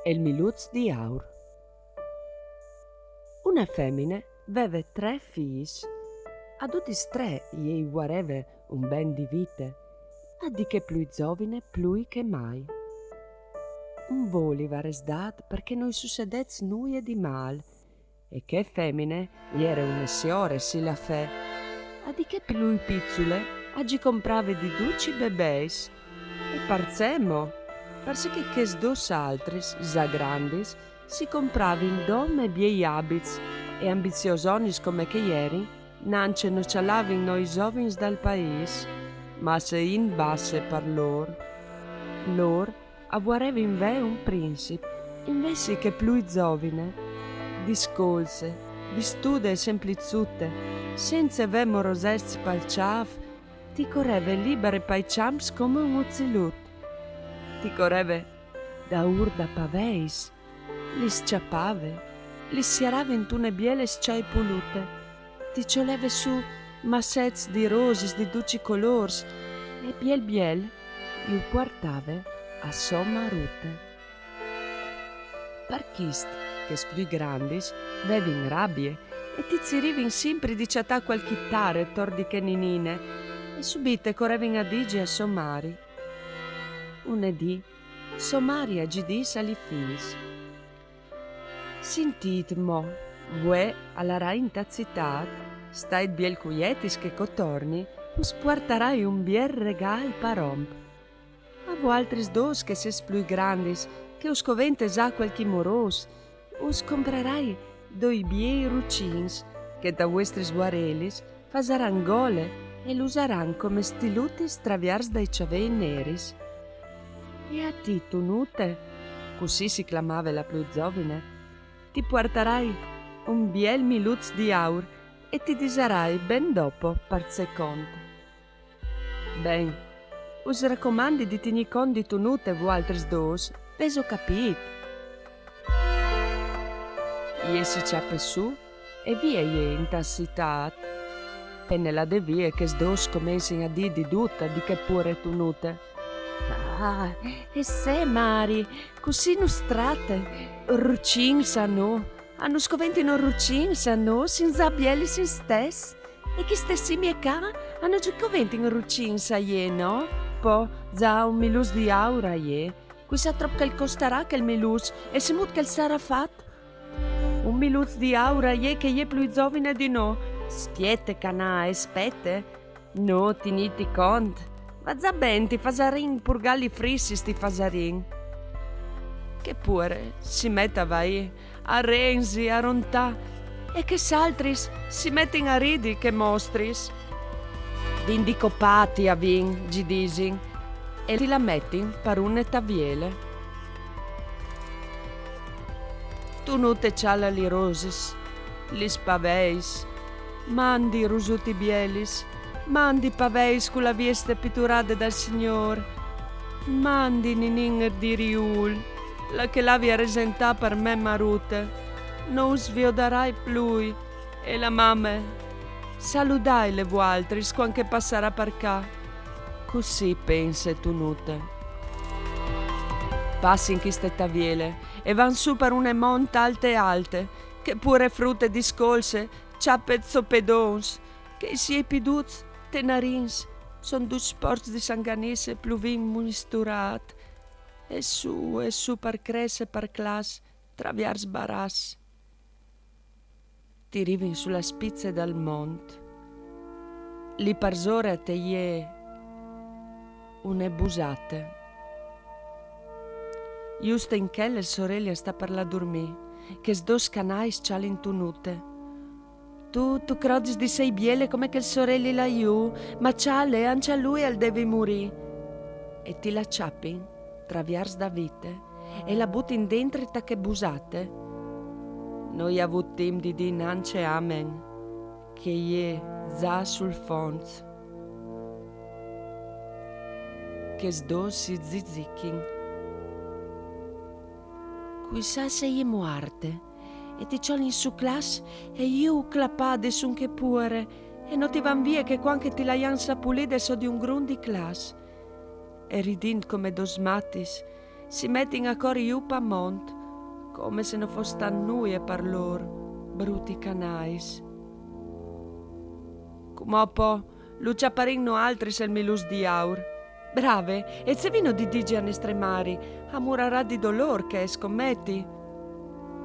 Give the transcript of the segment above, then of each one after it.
El miluz di aur. Una femmina veve 3 figli. A tutti 3 gli guareve un ben di vite, a di che più giovine più che mai. Un voleva resdat perché non succedez nulla di mal, e che femmine iere una signore si la fe, a di che più pizzule aggi comprave di duci bebeis, e parzemo, perché che dos altris, già grandis, si compravi in dome biei abits e ambiziosonis come che ieri, nance non cialavin noi giovins dal paese, ma se in basse per lor. Lor avuareva in ve un principe, invece che più giovine, discolse, vistude e semplizute, senza ve morosezzi palciaf, ti correve libere pai champs come un uzzilut. Ti correve da urda paveis, li sciappave, li siarave in tune biele sciai pulute, ti cioleve su massez di rosis di duci colors e biel il portave a somma rute. Parchist, che più grandis, vevi in rabbie e ti zirivin sempre di ciatà qual chittare tordi che ninine e subite correvin a digi a sommari. Unedì, sommari a gidis ali fils. Sintit mo, vue alla rainta citat, stait biel cuietis che cotorni, us portarai un biel regal paromp. Avo altris dos che ses più grandis, che us covente già qualche moros, us comprerai doi biei rucins, che da vuestris guarelis fasaran gole e l'usaran come stilutis traviars dai ciavei neris. E a ti, tunute, così si chiamava la più giovine, ti porterai un biel miluz di aur e ti disarai ben dopo per secondo. Ben, us raccomandi di tenir conto di tunute vu altris dos, peso capit. Ie si ciappe su e via ie in tassitat. Penne la devie che sdos comensin a di dutta di che pure tunute. Ah, e se Mari, così nostrate, rucinsano, hanno scoventino rucinsano, senza bieli sin stes, e chi stessi mie ca hanno già coventino rucinsa ie, no? Po, già un milus di aura ie, qui sa troppo che il costerà che il milus, e se mut che il sarà fatto. Un milus di aura ie che ie più giovine di no, spiete canà e spette, no, tiniti cont. Va già ben, ti fasarin purgalli frissi sti fasarin. Che pure si metta vai a renzi, a rontà, e che s'altris si mettin a ridi che mostris. Vindi copati a vin, gi disin, e ti la mettin per une taviele. Tu nute ciala li rosis, li spaveis, mandi rusuti bielis, mandi paveis con la vieste pitturate dal Signor, mandi ninin di riul, la che l'avi resentà per me marute, non sviodarai più, e la mamme, saludai le vualtris quanche passerà per ca, così pense tunute. Passi in queste taviele e van su per une monte alte, che pure frutte discolse, ciappe zopedons, che si e piduz tenarins, son dus sports di sanganese pluvin misturat, e su per cresse per clas, traviars baras. Ti rivin sulla spizze dal mont, li parzore a teie une busate. Giusto in che le sorelle sta per la dormì, che sdos canais cialin tunute. Tu crodis di sei biele come che il sorelli laiù, ma ciale, ancia lui al devi morì. E ti la ciappin, traviars da vite, e la buttin dentro ta che busate. Noi avutim di dinance amen, che ie za sul fons. Che sdos si zizichin. Quizá sei muarte, e ti ciolin su clas, e io clapade sun che pure, e non ti van via che quanche ti la ian sapulide so di un grun di clas. E ridint come dos matis, si mettin a cori iup a mont, come se non fosse nuie per loro, brutti canais. Come po', Lucia parin altri se il milus di aur. Brave, e se vino di digi a nestremari, a murarà di dolor che scommetti.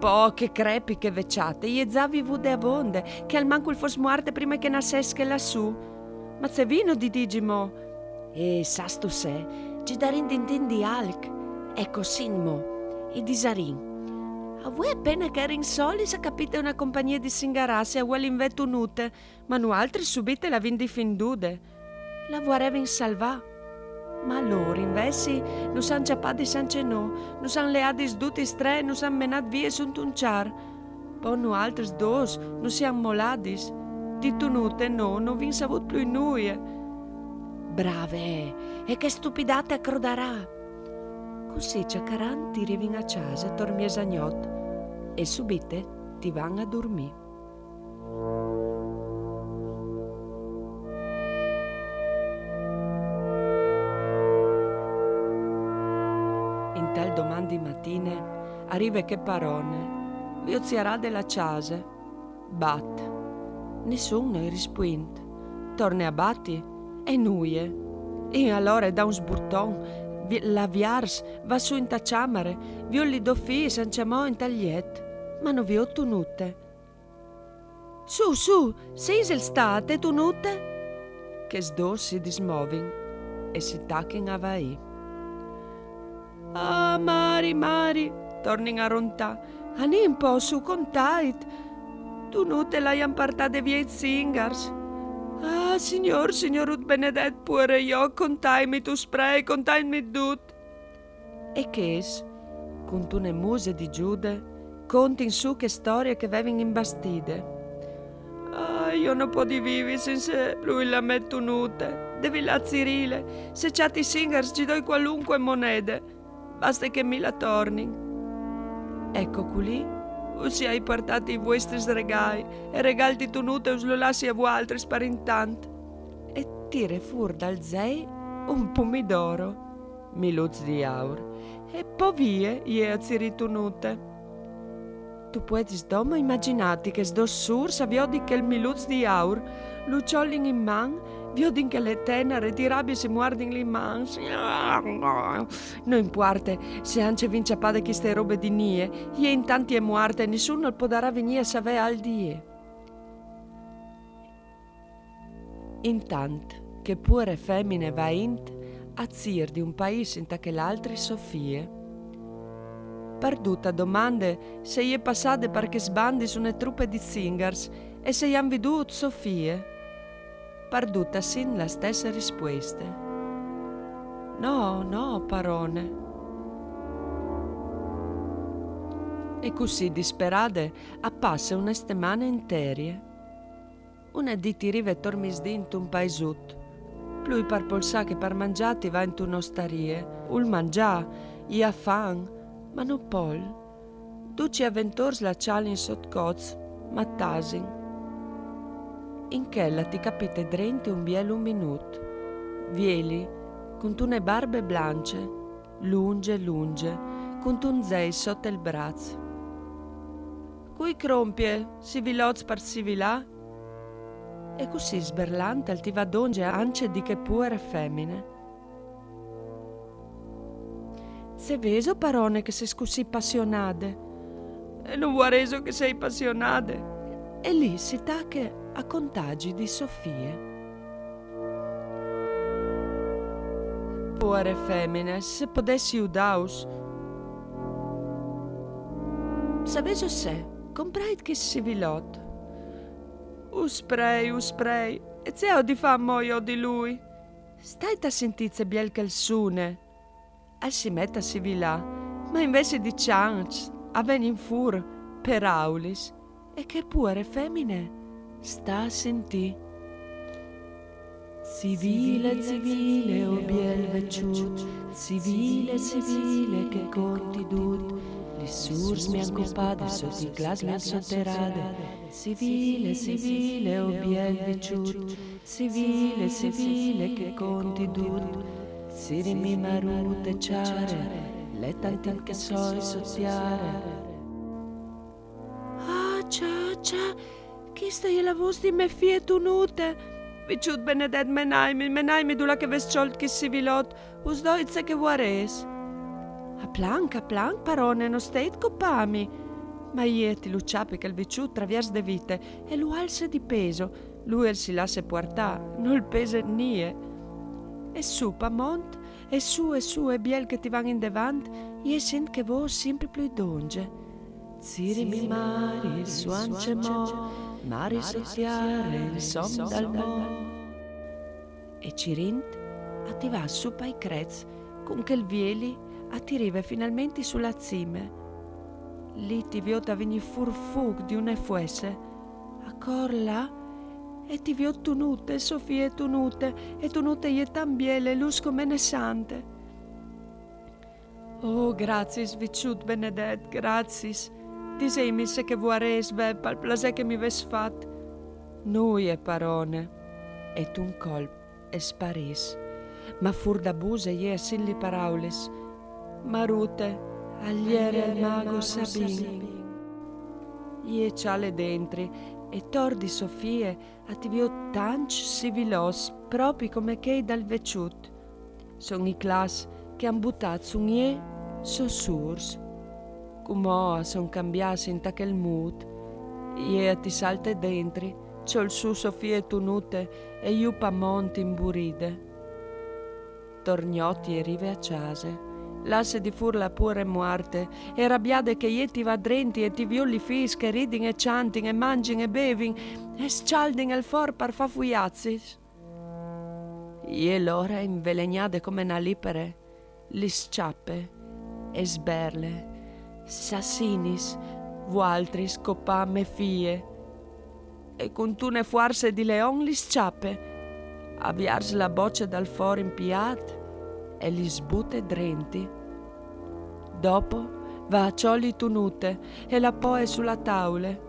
Po' che crepi che vecciate, ie zavi vude avonde, che al manco il fos muarte prima che nascesche lassù. Ma se vino di digimo, e sas tu se, ci darin dintin di alc, ecco sinmo, i disarin. A voi appena che erin soli se capite una compagnia di singarassi a vuol invetto nute, ma nu altri subite la vindi findude. La vuoreven salvà. Ma loro invece non san ciappati san cenò, non san leadis dutis tre, non san menat vie sunt un char. Poi nu altri dos, non sian moladis. Di tunute no, non vin savut più nuie. Brave, e che stupidate accrodarà. Così ciacaran ti rivin a casa, tormies agnot, e subite ti van a dormì. In tal domandi mattine arriva che parone, vi ozierà della casa, bat. Nessuno è rispuint, torna a batti e nuie. E allora da un sburton la viars va su in ta ciamare, violli doffi san ciamò in tagliet, ma non vi ho tunute. Su, sei il state tunute? Che sdos si dismovin e si tacchen a vai. Ah, Mari, tornin a rontà, anim po su contait, tunute l'aian partate via i zingars. Ah, signor ut benedet pure io, contaimi tu spray, contaimi dut. E ches, con tune muse di Giude, contin su che storie che vevin imbastide. Ah, io non po' di vivi senza lui la metto nute. Devi la zirile, se c'hati singers ci doi qualunque monede, basta che mi la tornin. Ecco qui. Usi hai portati i vostri regali e regalti tunute us lo lassi a voi altri sparintant. E tire fur dal zei un pomidoro, miluz di aur, e po' vie ie a ziritunute. Tu puetis domo immaginati che sdos sur sa viodi che il miluz di aur, luciollin in man, viodin che le tenere di rabbia si muardin li mans. Non importa se anche vinciapade queste robe di nie, ie in tanti è muarte e nessuno potrà venire a sapere al die. Intant che pure femmine va int a zir di un paese in che l'altri Sofie. Perduta domande se ie passate perché sbandi su ne truppe di singers e se han vedut Sofie. Perduta sin la stessa risposta. No, parone. E così disperate appasse una settimana interie. Una di tirive tormisdint un paesut. Plui par polsà che per mangiati va in un'osterie. Ul mangià, ia fan, ma non pol. Duci avventors la cialin sot coz, ma tasin. In chella ti capite drente un biel un minut. Vieli, con tune barbe blanche, lunge, con tun zei sotto il braccio. Cui crompie, si viloz par si vilà? E così sberlante al ti va donge ance di che pure femmine. Se veso parone che sei così passionate. E non vuoi reso che sei passionate. E lì si tacche a contagi di Sofie. Pure femmine, se potessi udaus. Saveso se, comprait che si vilot. Spray, e zeo di fa moio di lui. Stai a sentizze biel che il sune. E si metta si vilà, ma invece di chance, a venin fur per aulis, e che pure femmine sta a sentì. Civile, o biel vecciut, civile, che conti dut, li surs mi han compadi sotto i glas mi han sotterade. Civile, o biel vecciut, civile, che conti dut, siri mi marute ciare, le tantin che soi sottiare. Ciao, chi stai la voce di me fie tunute? Viciut benedet menaimi du la che ves ciolt che si vilot, us doitze che vuares. A plank, parone, no steit copami. Ma ieti lu ciapi che il viciut traviers de vite e lu alse di peso, lui si lasse portà, non il pese nie. E su, pamont, e su, e biel che ti van in devant, e sent che vo sempre più donge. Zirimi mari, suance mo, mari sottiare, il som dal mo. E Cirint attiva su pai crez, con che il vieli attiriva finalmente sulla cime. Lì ti viota veni furfug di un fuesse, a cor là, e ti viot tunute, Sofie tunute, e tunute je tan biele, lus come ne sante. Oh, grazie, viciut benedet, grazie. Diseimi se che vuares ve pal plasè che mi ves fat. Nui e parone, et un colp e sparis. Ma fur da buse je sin li paraules. Marute, agliere al mago Sabin. Je ciale dentri, e tordi Sofie attivio tanc civilos, propi come chei dal veciut. Son i clas che han buttat sun je sossurs. Come son cambiati in quel mood, e ti salte dentri, c'ho il su Sofie tunute e io pamont in buride. Torgnotti e rive a case, lasse di furla pure muarte, e rabbiade che je ti va drenti e ti violi fis che ridin e chantin e mangin e bevin e scaldin el for par fa fuiazzis. E l'ora invelegnade come una lipere, li sciappe e sberle, sassinis, vualtris copà me fie, e con tune fuarse di leon li sciappe, avviars la boccia dal for impiat e li sbute drenti. Dopo va a cioli tunute e la poe sulla taule.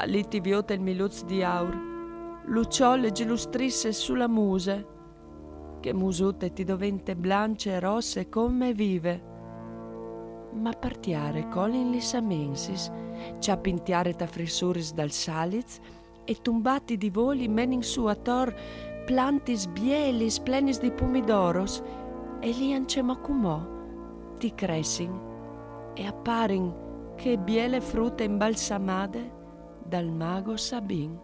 Lì ti viota il miluz di aur, lucciole gilustrisse sulla muse, che musute ti dovente blanche e rosse come vive. Ma partiare colin lissamensis, ciapintiare ta frissuris dal saliz e tumbati di voli menin su a tor plantis bielis plenis di pomidoros e li ancemacumò, ti cressin e apparin che biele frutte imbalsamade dal mago Sabin.